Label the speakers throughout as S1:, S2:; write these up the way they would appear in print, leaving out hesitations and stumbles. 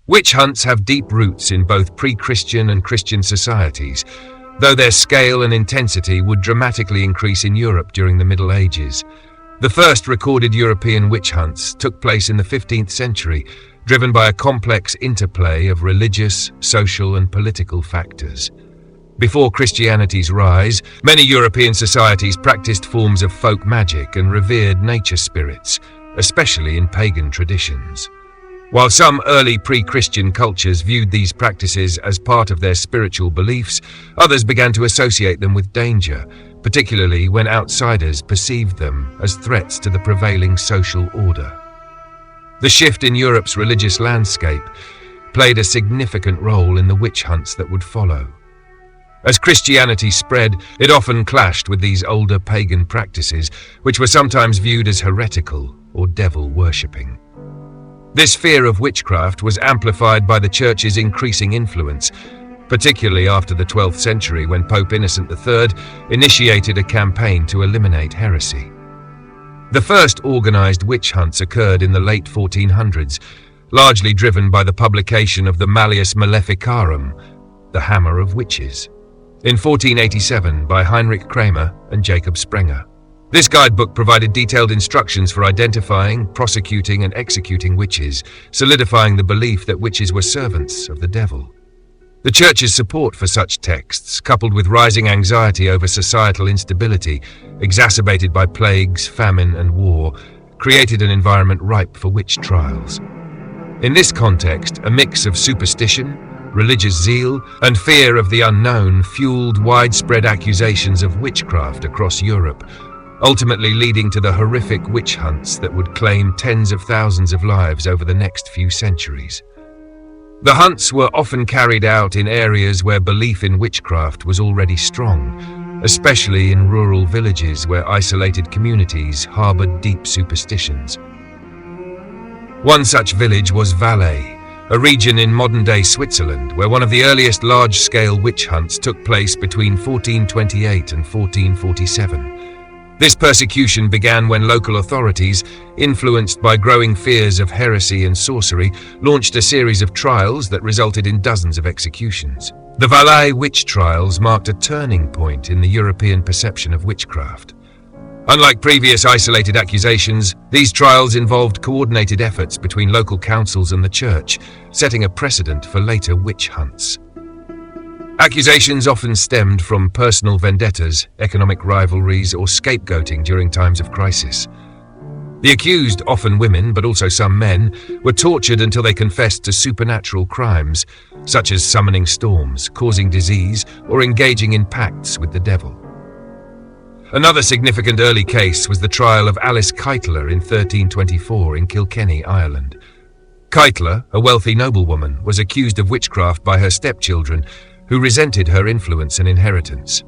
S1: Witch hunts have deep roots in both pre-Christian and Christian societies, though their scale and intensity would dramatically increase in Europe during the Middle Ages. The first recorded European witch hunts took place in the 15th century, driven by a complex interplay of religious, social, and political factors. Before Christianity's rise, many European societies practiced forms of folk magic and revered nature spirits, especially in pagan traditions. While some early pre-Christian cultures viewed these practices as part of their spiritual beliefs, others began to associate them with danger, particularly when outsiders perceived them as threats to the prevailing social order. The shift in Europe's religious landscape played a significant role in the witch hunts that would follow. As Christianity spread, it often clashed with these older pagan practices, which were sometimes viewed as heretical or devil-worshipping. This fear of witchcraft was amplified by the Church's increasing influence, particularly after the 12th century when Pope Innocent III initiated a campaign to eliminate heresy. The first organized witch hunts occurred in the late 1400s, largely driven by the publication of the Malleus Maleficarum, the Hammer of Witches, in 1487 by Heinrich Kramer and Jacob Sprenger. This guidebook provided detailed instructions for identifying, prosecuting, and executing witches, solidifying the belief that witches were servants of the devil. The Church's support for such texts, coupled with rising anxiety over societal instability, exacerbated by plagues, famine, and war, created an environment ripe for witch trials. In this context, a mix of superstition, religious zeal, and fear of the unknown fueled widespread accusations of witchcraft across Europe, ultimately leading to the horrific witch hunts that would claim tens of thousands of lives over the next few centuries. The hunts were often carried out in areas where belief in witchcraft was already strong, especially in rural villages where isolated communities harbored deep superstitions. One such village was Valais, a region in modern-day Switzerland where one of the earliest large-scale witch hunts took place between 1428 and 1447. This persecution began when local authorities, influenced by growing fears of heresy and sorcery, launched a series of trials that resulted in dozens of executions. The Valais witch trials marked a turning point in the European perception of witchcraft. Unlike previous isolated accusations, these trials involved coordinated efforts between local councils and the Church, setting a precedent for later witch hunts. Accusations often stemmed from personal vendettas, economic rivalries, or scapegoating during times of crisis. The accused, often women but also some men, were tortured until they confessed to supernatural crimes, such as summoning storms, causing disease, or engaging in pacts with the devil. Another significant early case was the trial of Alice Keitler in 1324 in Kilkenny, Ireland. Keitler, a wealthy noblewoman, was accused of witchcraft by her stepchildren, who resented her influence and inheritance.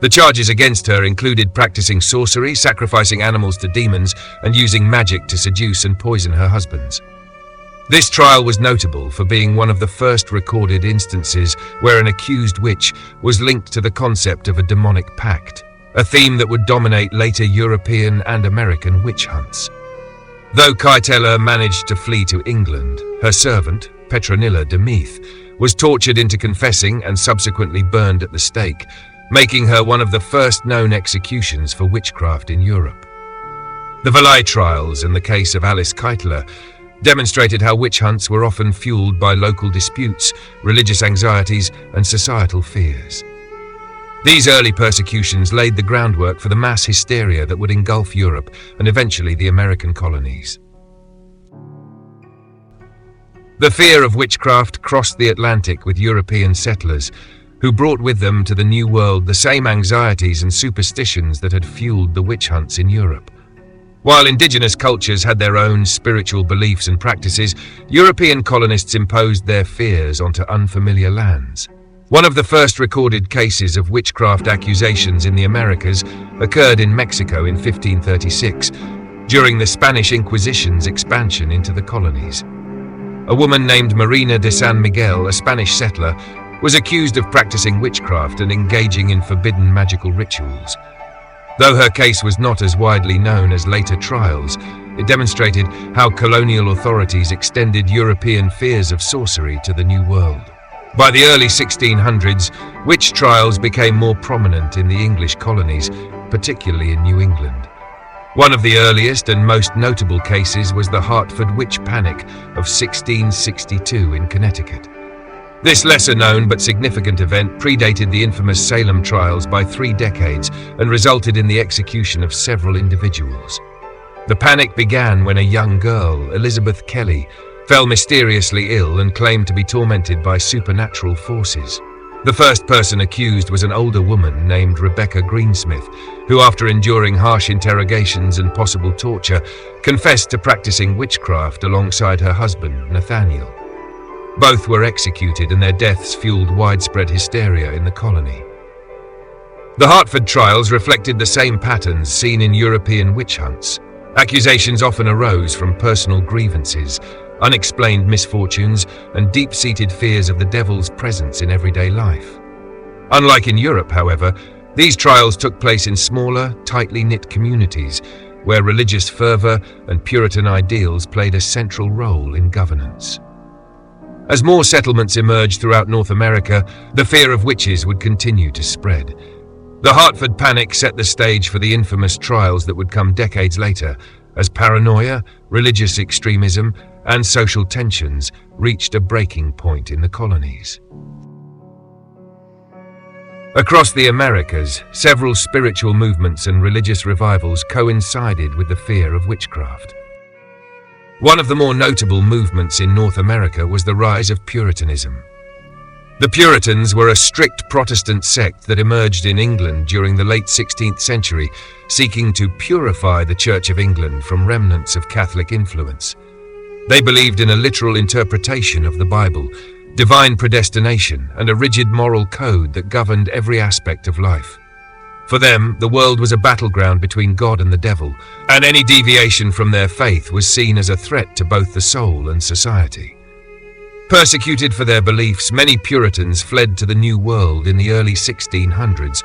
S1: The charges against her included practicing sorcery, sacrificing animals to demons, and using magic to seduce and poison her husbands. This trial was notable for being one of the first recorded instances where an accused witch was linked to the concept of a demonic pact, a theme that would dominate later European and American witch hunts. Though Keitler managed to flee to England, her servant, Petronilla de Meath, was tortured into confessing and subsequently burned at the stake, making her one of the first known executions for witchcraft in Europe. The Valais trials and the case of Alice Keitler demonstrated how witch hunts were often fueled by local disputes, religious anxieties, and societal fears. These early persecutions laid the groundwork for the mass hysteria that would engulf Europe and eventually the American colonies. The fear of witchcraft crossed the Atlantic with European settlers, who brought with them to the New World the same anxieties and superstitions that had fueled the witch hunts in Europe. While indigenous cultures had their own spiritual beliefs and practices, European colonists imposed their fears onto unfamiliar lands. One of the first recorded cases of witchcraft accusations in the Americas occurred in Mexico in 1536, during the Spanish Inquisition's expansion into the colonies. A woman named Marina de San Miguel, a Spanish settler, was accused of practicing witchcraft and engaging in forbidden magical rituals. Though her case was not as widely known as later trials, It demonstrated how colonial authorities extended European fears of sorcery to the New World. By the early 1600s, witch trials became more prominent in the English colonies, particularly in New England. One of the earliest and most notable cases was the Hartford Witch Panic of 1662 in Connecticut. This lesser-known but significant event predated the infamous Salem trials by 3 decades and resulted in the execution of several individuals. The panic began when a young girl, Elizabeth Kelly, fell mysteriously ill and claimed to be tormented by supernatural forces. The first person accused was an older woman named Rebecca Greensmith, who, after enduring harsh interrogations and possible torture, confessed to practicing witchcraft alongside her husband, Nathaniel. Both were executed, and their deaths fueled widespread hysteria in the colony. The Hartford trials reflected the same patterns seen in European witch hunts. Accusations often arose from personal grievances, unexplained misfortunes, and deep-seated fears of the devil's presence in everyday life. Unlike in Europe, however, these trials took place in smaller, tightly knit communities, where religious fervor and Puritan ideals played a central role in governance. As more settlements emerged throughout North America, the fear of witches would continue to spread. The Hartford Panic set the stage for the infamous trials that would come decades later, as paranoia, religious extremism, and social tensions reached a breaking point in the colonies. Across the Americas, several spiritual movements and religious revivals coincided with the fear of witchcraft. One of the more notable movements in North America was the rise of Puritanism. The Puritans were a strict Protestant sect that emerged in England during the late 16th century, seeking to purify the Church of England from remnants of Catholic influence. They believed in a literal interpretation of the Bible, divine predestination, and a rigid moral code that governed every aspect of life. For them, the world was a battleground between God and the devil, and any deviation from their faith was seen as a threat to both the soul and society. Persecuted for their beliefs, many Puritans fled to the New World in the early 1600s,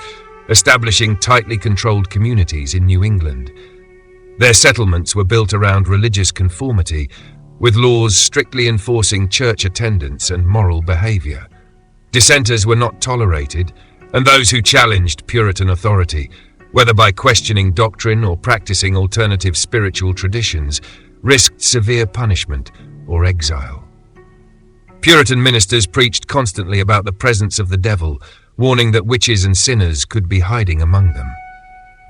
S1: establishing tightly controlled communities in New England. Their settlements were built around religious conformity, with laws strictly enforcing church attendance and moral behavior. Dissenters were not tolerated, and those who challenged Puritan authority, whether by questioning doctrine or practicing alternative spiritual traditions, risked severe punishment or exile. Puritan ministers preached constantly about the presence of the devil, warning that witches and sinners could be hiding among them.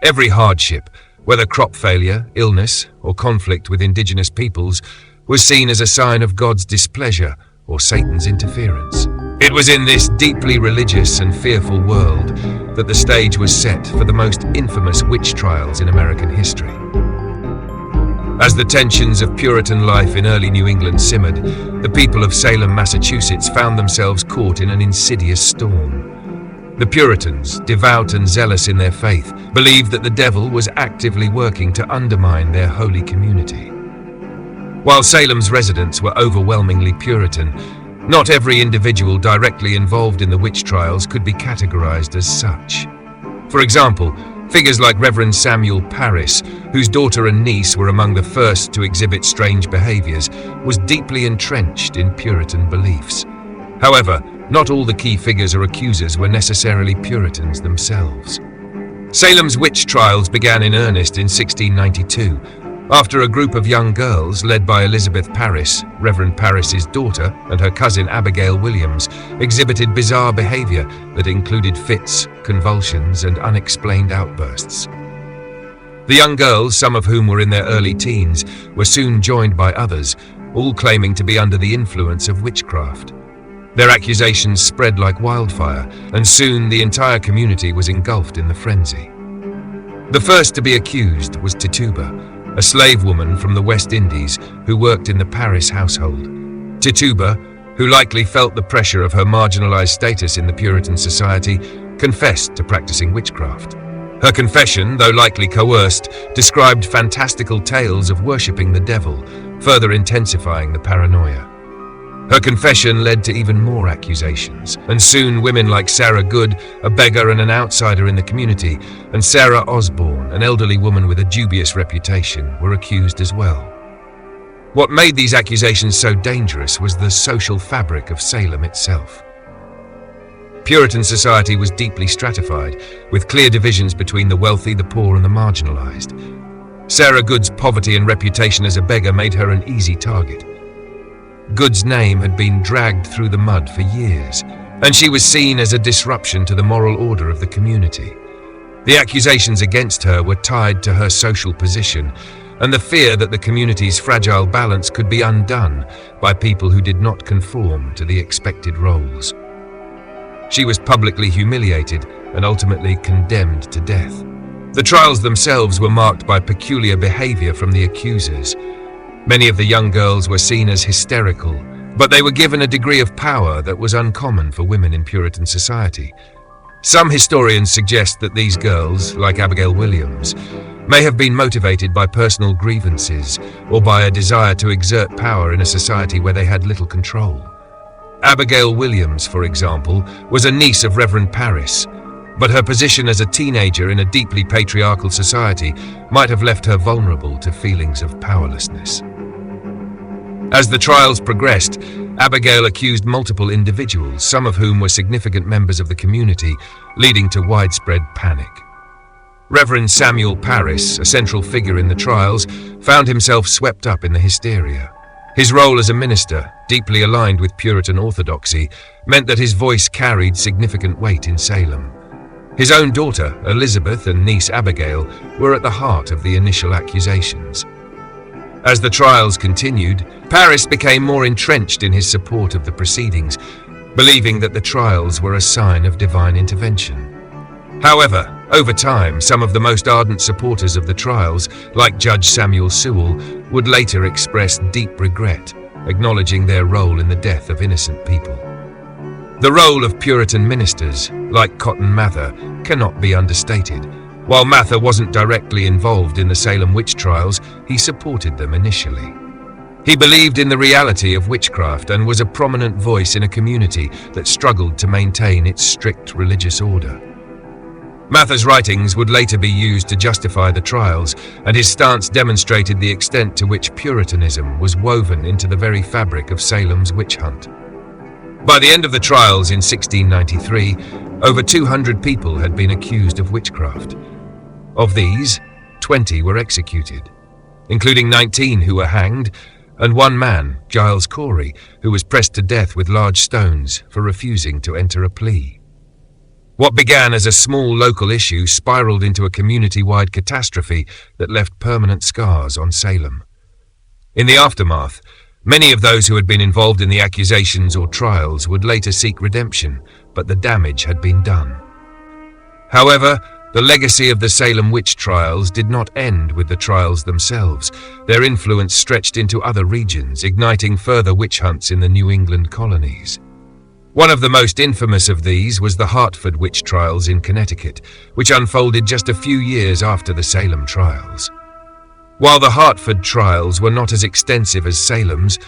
S1: Every hardship, whether crop failure, illness, or conflict with indigenous peoples, was seen as a sign of God's displeasure or Satan's interference. It was in this deeply religious and fearful world that the stage was set for the most infamous witch trials in American history. As the tensions of Puritan life in early New England simmered, the people of Salem, Massachusetts found themselves caught in an insidious storm. The Puritans, devout and zealous in their faith, believed that the devil was actively working to undermine their holy community. While Salem's residents were overwhelmingly Puritan, not every individual directly involved in the witch trials could be categorized as such. For example, figures like Reverend Samuel Parris, whose daughter and niece were among the first to exhibit strange behaviors, was deeply entrenched in Puritan beliefs. However, not all the key figures or accusers were necessarily Puritans themselves. Salem's witch trials began in earnest in 1692, after a group of young girls led by Elizabeth Parris, Reverend Parris's daughter, and her cousin Abigail Williams exhibited bizarre behavior that included fits, convulsions, and unexplained outbursts. The young girls, some of whom were in their early teens, were soon joined by others, all claiming to be under the influence of witchcraft. Their accusations spread like wildfire, and soon the entire community was engulfed in the frenzy. The first to be accused was Tituba, a slave woman from the West Indies who worked in the Parris household. Tituba, who likely felt the pressure of her marginalized status in the Puritan society, confessed to practicing witchcraft. Her confession, though likely coerced, described fantastical tales of worshipping the devil, further intensifying the paranoia. Her confession led to even more accusations, and soon women like Sarah Good, a beggar and an outsider in the community, and Sarah Osborne, an elderly woman with a dubious reputation, were accused as well. What made these accusations so dangerous was the social fabric of Salem itself. Puritan society was deeply stratified, with clear divisions between the wealthy, the poor, and the marginalized. Sarah Good's poverty and reputation as a beggar made her an easy target. Good's name had been dragged through the mud for years, and she was seen as a disruption to the moral order of the community. The accusations against her were tied to her social position, and the fear that the community's fragile balance could be undone by people who did not conform to the expected roles. She was publicly humiliated and ultimately condemned to death. The trials themselves were marked by peculiar behavior from the accusers. Many of the young girls were seen as hysterical, but they were given a degree of power that was uncommon for women in Puritan society. Some historians suggest that these girls, like Abigail Williams, may have been motivated by personal grievances or by a desire to exert power in a society where they had little control. Abigail Williams, for example, was a niece of Reverend Parris, but her position as a teenager in a deeply patriarchal society might have left her vulnerable to feelings of powerlessness. As the trials progressed, Abigail accused multiple individuals, some of whom were significant members of the community, leading to widespread panic. Reverend Samuel Parris, a central figure in the trials, found himself swept up in the hysteria. His role as a minister, deeply aligned with Puritan orthodoxy, meant that his voice carried significant weight in Salem. His own daughter, Elizabeth, and niece Abigail were at the heart of the initial accusations. As the trials continued, Parris became more entrenched in his support of the proceedings, believing that the trials were a sign of divine intervention. However, over time, some of the most ardent supporters of the trials, like Judge Samuel Sewell, would later express deep regret, acknowledging their role in the death of innocent people. The role of Puritan ministers, like Cotton Mather, cannot be understated. While Mather wasn't directly involved in the Salem witch trials, he supported them initially. He believed in the reality of witchcraft and was a prominent voice in a community that struggled to maintain its strict religious order. Mather's writings would later be used to justify the trials, and his stance demonstrated the extent to which Puritanism was woven into the very fabric of Salem's witch hunt. By the end of the trials in 1693, over 200 people had been accused of witchcraft. Of these, 20 were executed, including 19 who were hanged, and one man, Giles Corey, who was pressed to death with large stones for refusing to enter a plea. What began as a small local issue spiraled into a community-wide catastrophe that left permanent scars on Salem. In the aftermath, many of those who had been involved in the accusations or trials would later seek redemption, but the damage had been done. However, the legacy of the Salem witch trials did not end with the trials themselves. Their influence stretched into other regions, igniting further witch hunts in the New England colonies. One of the most infamous of these was the Hartford witch trials in Connecticut, which unfolded just a few years after the Salem trials. While the Hartford trials were not as extensive as Salem's,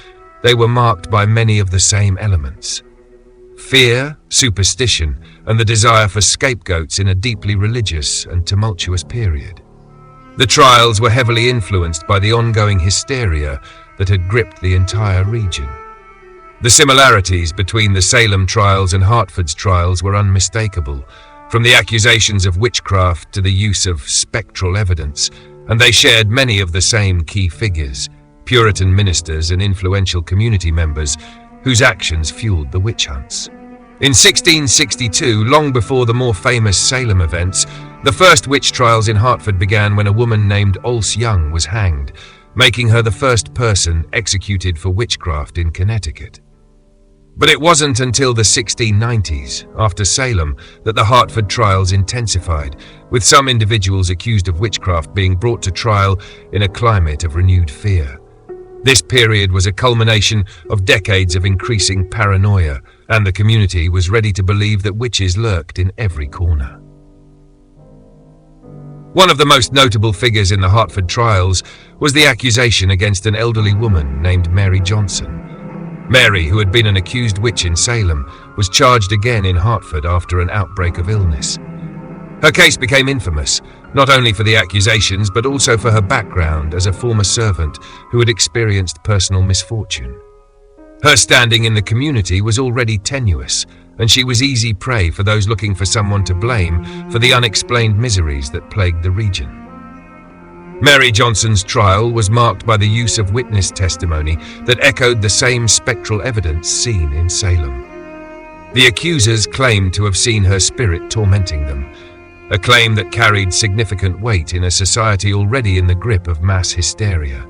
S1: they were marked by many of the same elements: fear, superstition, and the desire for scapegoats in a deeply religious and tumultuous period. The trials were heavily influenced by the ongoing hysteria that had gripped the entire region. The similarities between the Salem trials and Hartford's trials were unmistakable, from the accusations of witchcraft to the use of spectral evidence, and they shared many of the same key figures, Puritan ministers and influential community members, whose actions fueled the witch hunts. In 1662, long before the more famous Salem events, the first witch trials in Hartford began when a woman named Olse Young was hanged, making her the first person executed for witchcraft in Connecticut. But it wasn't until the 1690s, after Salem, that the Hartford trials intensified, with some individuals accused of witchcraft being brought to trial in a climate of renewed fear. This period was a culmination of decades of increasing paranoia, and the community was ready to believe that witches lurked in every corner. One of the most notable figures in the Hartford trials was the accusation against an elderly woman named Mary Johnson. Mary, who had been an accused witch in Salem, was charged again in Hartford after an outbreak of illness. Her case became infamous, not only for the accusations but also for her background as a former servant who had experienced personal misfortune. Her standing in the community was already tenuous, and she was easy prey for those looking for someone to blame for the unexplained miseries that plagued the region. Mary Johnson's trial was marked by the use of witness testimony that echoed the same spectral evidence seen in Salem. The accusers claimed to have seen her spirit tormenting them, a claim that carried significant weight in a society already in the grip of mass hysteria.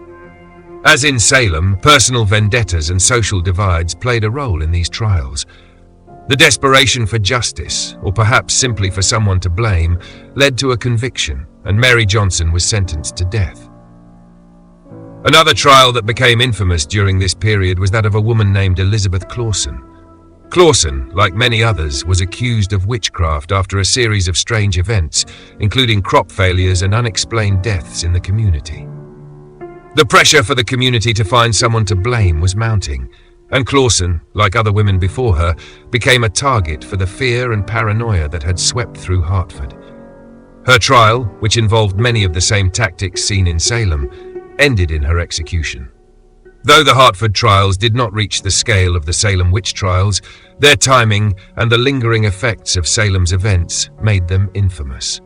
S1: As in Salem, personal vendettas and social divides played a role in these trials. The desperation for justice, or perhaps simply for someone to blame, led to a conviction, and Mary Johnson was sentenced to death. Another trial that became infamous during this period was that of a woman named Elizabeth Clawson. Clawson, like many others, was accused of witchcraft after a series of strange events, including crop failures and unexplained deaths in the community. The pressure for the community to find someone to blame was mounting, and Clawson, like other women before her, became a target for the fear and paranoia that had swept through Hartford. Her trial, which involved many of the same tactics seen in Salem, ended in her execution. Though the Hartford trials did not reach the scale of the Salem witch trials, their timing and the lingering effects of Salem's events made them infamous.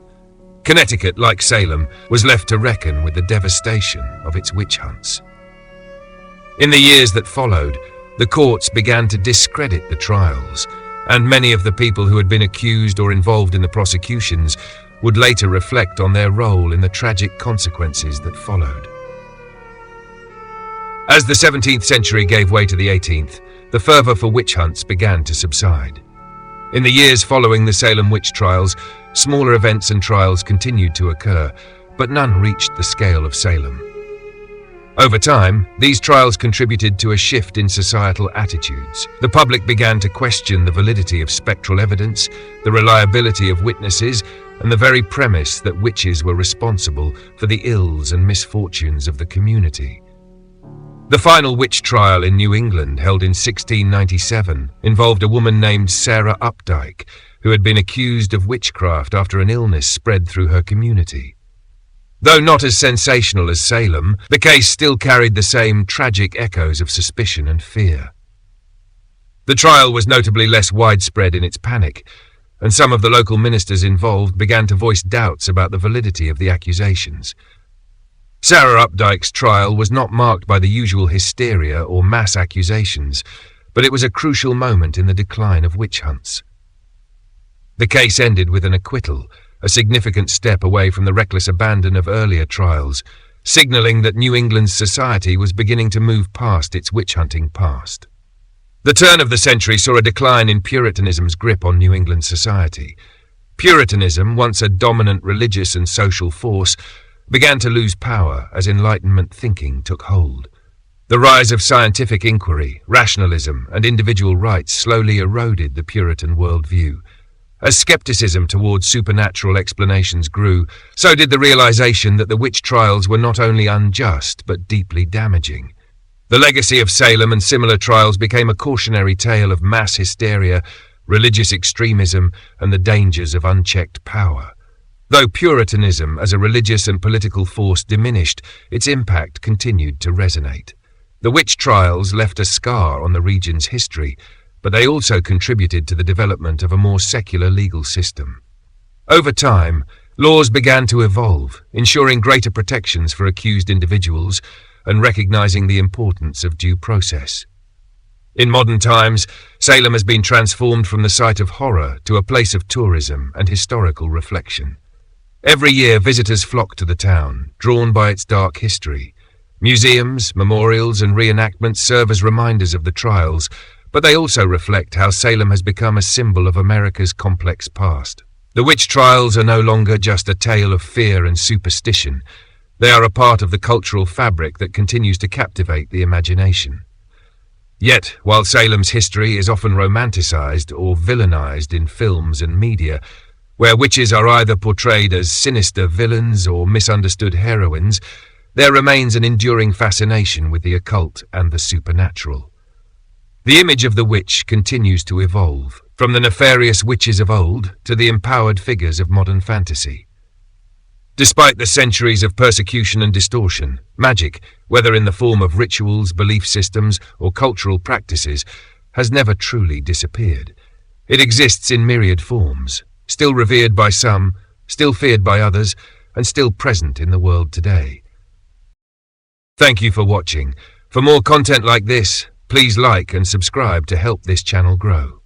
S1: Connecticut, like Salem, was left to reckon with the devastation of its witch hunts. In the years that followed, the courts began to discredit the trials, and many of the people who had been accused or involved in the prosecutions would later reflect on their role in the tragic consequences that followed. As the 17th century gave way to the 18th, the fervor for witch hunts began to subside. In the years following the Salem witch trials, smaller events and trials continued to occur, but none reached the scale of Salem. Over time, these trials contributed to a shift in societal attitudes. The public began to question the validity of spectral evidence, the reliability of witnesses, and the very premise that witches were responsible for the ills and misfortunes of the community. The final witch trial in New England, held in 1697, involved a woman named Sarah Updike, who had been accused of witchcraft after an illness spread through her community. Though not as sensational as Salem, the case still carried the same tragic echoes of suspicion and fear. The trial was notably less widespread in its panic, and some of the local ministers involved began to voice doubts about the validity of the accusations. Sarah Updike's trial was not marked by the usual hysteria or mass accusations, but it was a crucial moment in the decline of witch hunts. The case ended with an acquittal, a significant step away from the reckless abandon of earlier trials, signaling that New England's society was beginning to move past its witch-hunting past. The turn of the century saw a decline in Puritanism's grip on New England society. Puritanism, once a dominant religious and social force, began to lose power as Enlightenment thinking took hold. The rise of scientific inquiry, rationalism, and individual rights slowly eroded the Puritan worldview. As skepticism towards supernatural explanations grew, so did the realization that the witch trials were not only unjust but deeply damaging. The legacy of Salem and similar trials became a cautionary tale of mass hysteria, religious extremism, and the dangers of unchecked power. Though Puritanism as a religious and political force diminished, its impact continued to resonate. The witch trials left a scar on the region's history, but they also contributed to the development of a more secular legal system. Over time, laws began to evolve, ensuring greater protections for accused individuals and recognizing the importance of due process. In modern times, Salem has been transformed from the site of horror to a place of tourism and historical reflection. Every year, visitors flock to the town, drawn by its dark history. Museums, memorials, and reenactments serve as reminders of the trials, but they also reflect how Salem has become a symbol of America's complex past. The witch trials are no longer just a tale of fear and superstition. They are a part of the cultural fabric that continues to captivate the imagination. Yet, while Salem's history is often romanticized or villainized in films and media, where witches are either portrayed as sinister villains or misunderstood heroines, there remains an enduring fascination with the occult and the supernatural. The image of the witch continues to evolve, from the nefarious witches of old to the empowered figures of modern fantasy. Despite the centuries of persecution and distortion, magic, whether in the form of rituals, belief systems, or cultural practices, has never truly disappeared. It exists in myriad forms, still revered by some, still feared by others, and still present in the world today. Thank you for watching. For more content like this, please like and subscribe to help this channel grow.